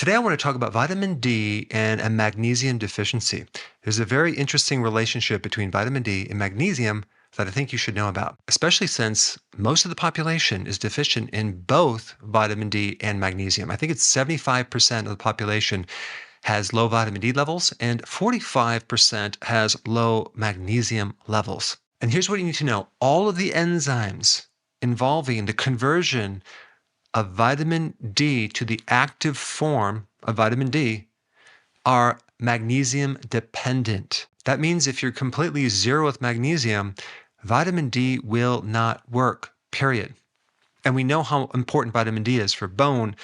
Today I want to talk about vitamin D and a magnesium deficiency. There's a very interesting relationship between vitamin D and magnesium that I think you should know about, especially since most of the population is deficient in both vitamin D and magnesium. I think it's 75% of the population has low vitamin D levels and 45% has low magnesium levels. And here's what you need to know. All of the enzymes involving the conversion of vitamin D to the active form of vitamin D are magnesium dependent. That means if you're completely zero with magnesium, vitamin D will not work, period. And we know how important vitamin D is for bone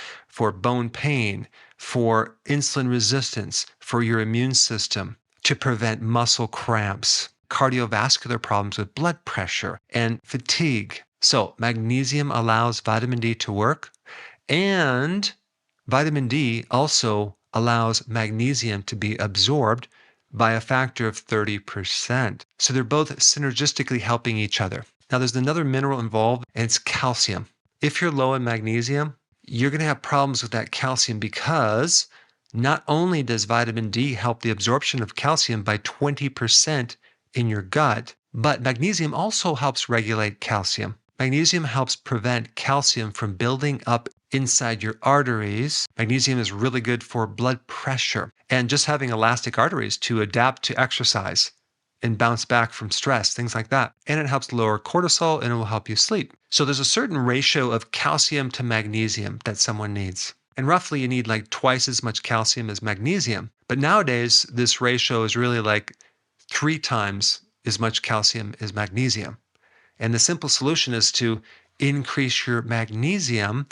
pain, for insulin resistance, for your immune system, to prevent muscle cramps, cardiovascular problems with blood pressure, and fatigue. So magnesium allows vitamin D to work, and vitamin D also allows magnesium to be absorbed by a factor of 30%. So they're both synergistically helping each other. Now there's another mineral involved, and it's calcium. If you're low in magnesium, you're going to have problems with that calcium because not only does vitamin D help the absorption of calcium by 20% in your gut, but magnesium also helps regulate calcium. Magnesium helps prevent calcium from building up inside your arteries. Magnesium is really good for blood pressure and just having elastic arteries to adapt to exercise and bounce back from stress, things like that. And it helps lower cortisol and it will help you sleep. So there's a certain ratio of calcium to magnesium that someone needs. And roughly you need like twice as much calcium as magnesium. But nowadays, this ratio is really like 3 times as much calcium as magnesium. And the simple solution is to increase your magnesium.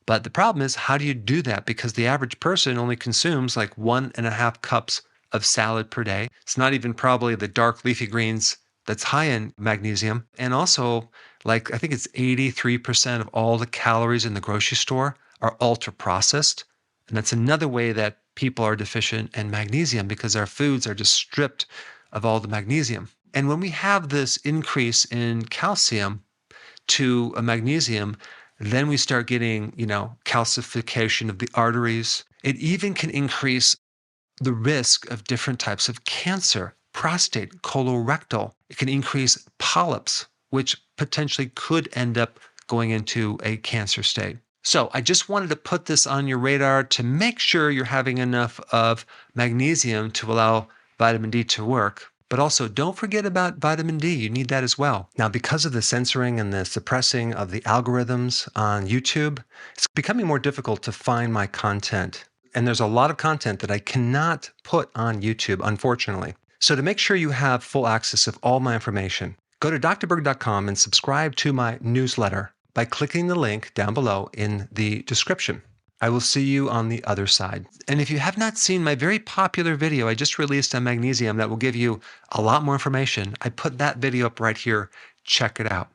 But the problem is, how do you do that? Because the average person only consumes like 1.5 cups of salad per day. It's not even probably the dark leafy greens that's high in magnesium. And also, like I think it's 83% of all the calories in the grocery store are ultra processed. And that's another way that people are deficient in magnesium because our foods are just stripped of all the magnesium. And when we have this increase in calcium to a magnesium, then we start getting, calcification of the arteries. It even can increase the risk of different types of cancer, prostate, colorectal. It can increase polyps, which potentially could end up going into a cancer state. So I just wanted to put this on your radar to make sure you're having enough of magnesium to allow vitamin D to work. But also, don't forget about vitamin D. You need that as well. Now, because of the censoring and the suppressing of the algorithms on YouTube, it's becoming more difficult to find my content. And there's a lot of content that I cannot put on YouTube, unfortunately. So to make sure you have full access of all my information, go to drberg.com and subscribe to my newsletter by clicking the link down below in the description. I will see you on the other side. And if you have not seen my very popular video I just released on magnesium that will give you a lot more information, I put that video up right here. Check it out.